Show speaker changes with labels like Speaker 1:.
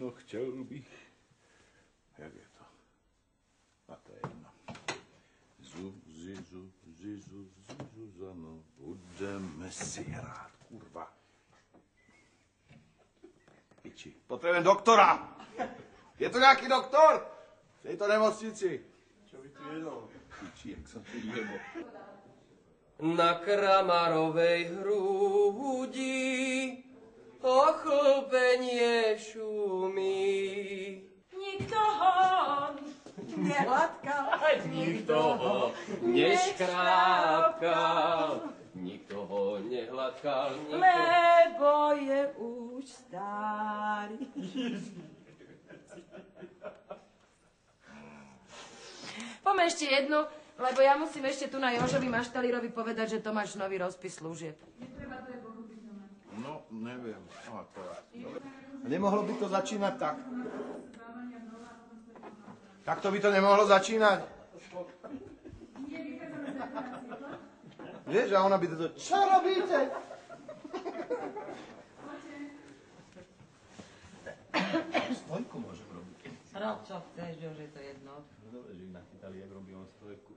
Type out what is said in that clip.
Speaker 1: No chtěl bych. Jak je to? A to je jedno. Zuzano, budeme si hrát, kurva. Piči, potřebujeme doktora. Je to nějaký doktor? V této nemocnici.
Speaker 2: Čo by tu jedol?
Speaker 1: Piči, jak jsem tu jedol.
Speaker 3: Na Kramarovej hrudi ochlpenie šumí.
Speaker 4: Nikto ho nehladkal,
Speaker 3: Nikto ho neškrápkal, nikto ho nehladkal,
Speaker 4: lebo je už starý. Poďme ešte jednu, lebo ja musím ešte tu na Jožovi Maštalírovi povedať, že to máš nový rozpis služieb.
Speaker 1: No, nevím. No, to je. Nemohlo by to začínat tak. Tak to by to nemohlo začínat. Vieš, a ona by to... Čo robíte? Stojku môžem robiť.
Speaker 4: No, čo chceš, že je to jedno.
Speaker 1: No dobre, že ich nachytali, jak robí on stojku.